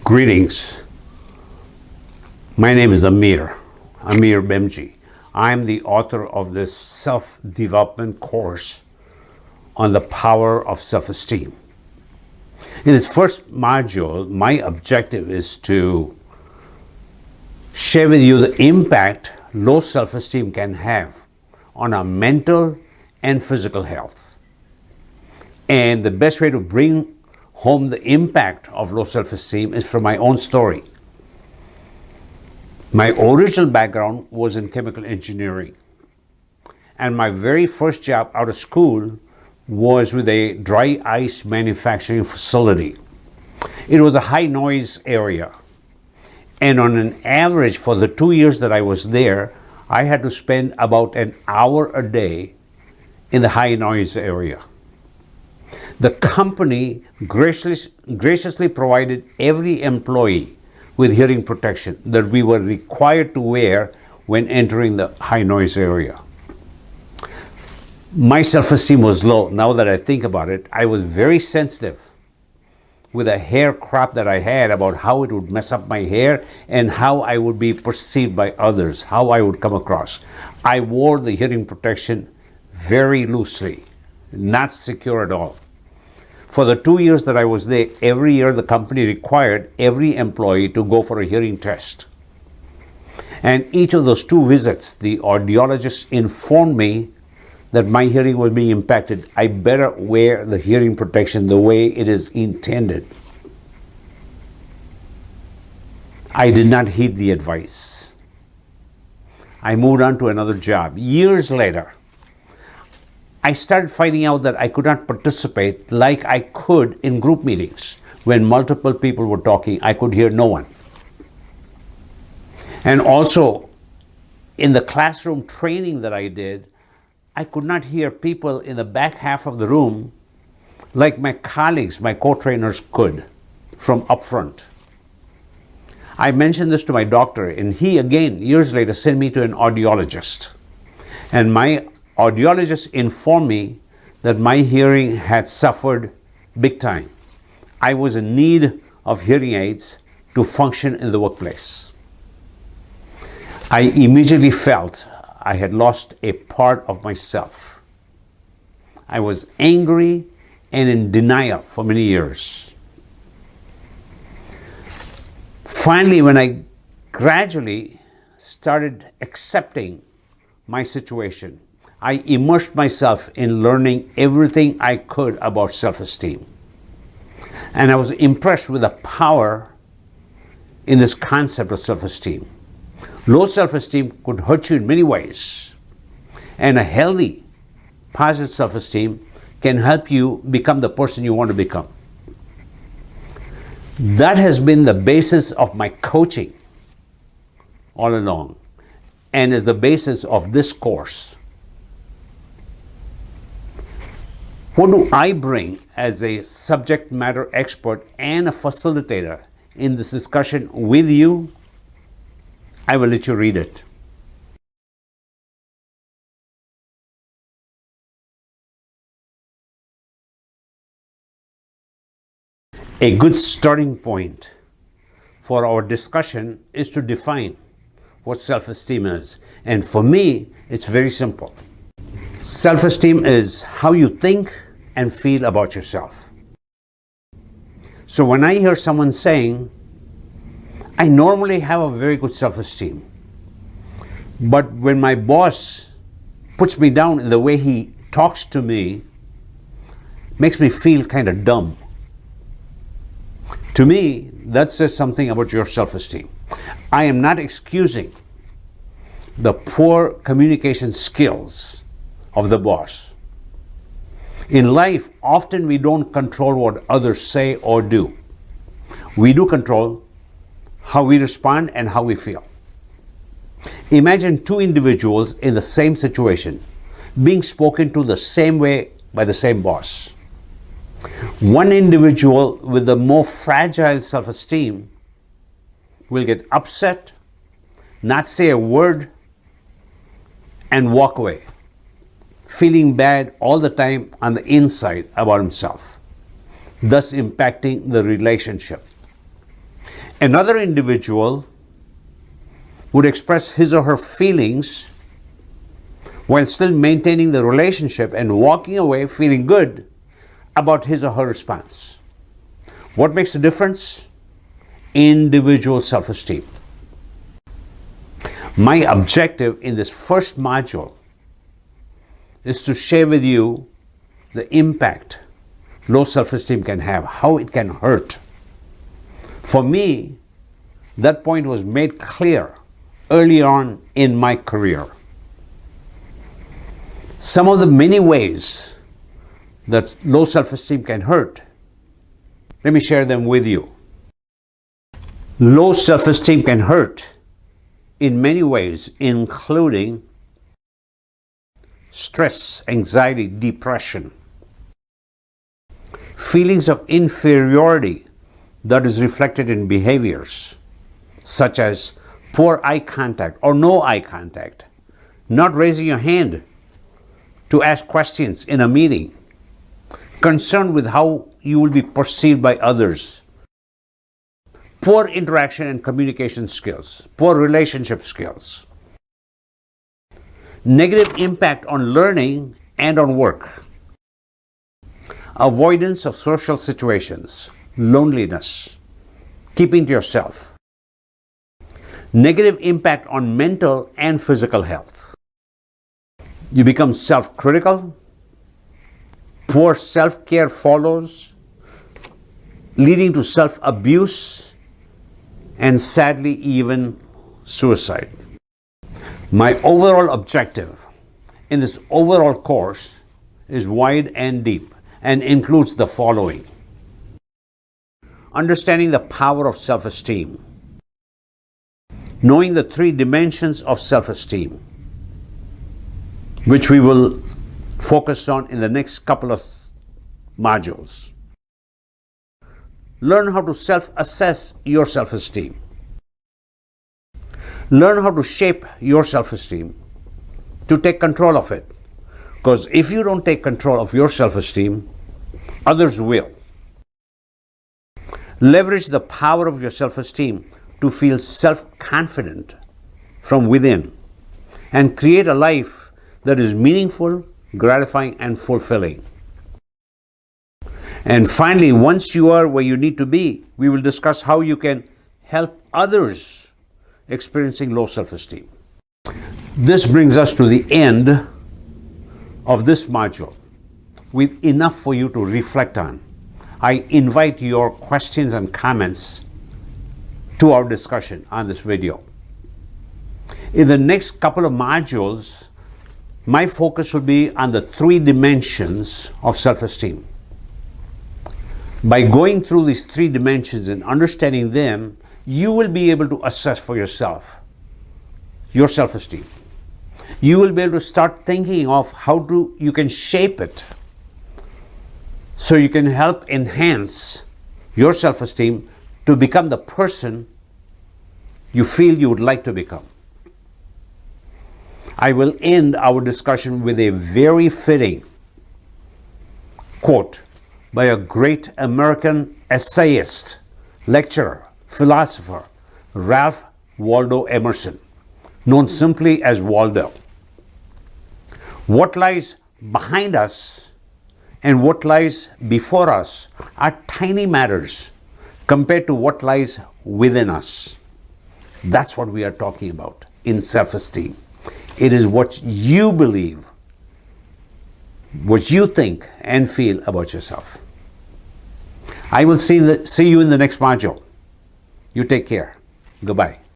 Greetings. My name is Amir Bhimji. I'm the author of this self-development course on the power of self-esteem. In its first module, my objective is to share with you the impact low self-esteem can have on our mental and physical health. And the best way to bring home the impact of low self-esteem is from my own story. My original background was in chemical engineering, and my very first job out of school was with a dry ice manufacturing facility. It was a high noise area, and on an average for the 2 years that I was there, I had to spend about an hour a day in the high noise area. The company graciously provided every employee with hearing protection that we were required to wear when entering the high noise area. My self-esteem was low. Now that I think about it, I was very sensitive with a hair crop that I had about how it would mess up my hair and how I would be perceived by others, how I would come across. I wore the hearing protection very loosely, not secure at all. For the 2 years that I was there, every year the company required every employee to go for a hearing test. And each of those 2 visits, the audiologist informed me that my hearing was being impacted. I better wear the hearing protection the way it is intended. I did not heed the advice. I moved on to another job. Years later, I started finding out that I could not participate like I could in group meetings. When multiple people were talking, I could hear no one. And also, in the classroom training that I did, I could not hear people in the back half of the room like my colleagues, my co-trainers could from up front. I mentioned this to my doctor, and he again, years later, sent me to an audiologist. And my audiologist informed me that my hearing had suffered big time. I was in need of hearing aids to function in the workplace. I immediately felt I had lost a part of myself. I was angry and in denial for many years. Finally, when I gradually started accepting my situation, I immersed myself in learning everything I could about self-esteem. And I was impressed with the power in this concept of self-esteem. Low self-esteem could hurt you in many ways. And a healthy, positive self-esteem can help you become the person you want to become. That has been the basis of my coaching all along, and is the basis of this course. What do I bring as a subject matter expert and a facilitator in this discussion with you? I will let you read it. A good starting point for our discussion is to define what self-esteem is. And for me, it's very simple. Self-esteem is how you think and feel about yourself. So when I hear someone saying, I normally have a very good self-esteem, but when my boss puts me down in the way he talks to me, makes me feel kind of dumb. To me, that says something about your self-esteem. I am not excusing the poor communication skills of the boss. In life, often we don't control what others say or do. We do control how we respond and how we feel. Imagine 2 individuals in the same situation being spoken to the same way by the same boss. One individual with the more fragile self-esteem will get upset, not say a word, and walk away, feeling bad all the time on the inside about himself, thus impacting the relationship. Another individual would express his or her feelings while still maintaining the relationship and walking away feeling good about his or her response. What makes the difference? Individual self-esteem. My objective in this first module is to share with you the impact low self-esteem can have, how it can hurt. For me, that point was made clear early on in my career. Some of the many ways that low self-esteem can hurt, let me share them with you. Low self-esteem can hurt in many ways, including stress, anxiety, depression, feelings of inferiority that is reflected in behaviors such as poor eye contact or no eye contact, not raising your hand to ask questions in a meeting, concerned with how you will be perceived by others, poor interaction and communication skills, poor relationship skills, negative impact on learning and on work, avoidance of social situations, loneliness, keeping to yourself, negative impact on mental and physical health. You become self-critical, poor self-care follows, leading to self-abuse and sadly even suicide. My overall objective in this overall course is wide and deep and includes the following: understanding the power of self-esteem, knowing the three dimensions of self-esteem, which we will focus on in the next couple of modules. Learn how to self-assess your self-esteem. Learn how to shape your self-esteem to take control of it. Because if you don't take control of your self-esteem, others will. Leverage the power of your self-esteem to feel self-confident from within and create a life that is meaningful, gratifying, and fulfilling. And finally, once you are where you need to be, we will discuss how you can help others experiencing low self-esteem. This brings us to the end of this module with enough for you to reflect on. I invite your questions and comments to our discussion on this video. In the next couple of modules, my focus will be on the three dimensions of self-esteem. By going through these three dimensions and understanding them, you will be able to assess for yourself your self-esteem. You will be able to start thinking of how you can shape it so you can help enhance your self-esteem to become the person you feel you would like to become. I will end our discussion with a very fitting quote by a great American essayist, lecturer, philosopher, Ralph Waldo Emerson, known simply as Waldo. What lies behind us and what lies before us are tiny matters compared to what lies within us. That's what we are talking about in self-esteem. It is what you believe, what you think and feel about yourself. I will see you in the next module. You take care. Goodbye.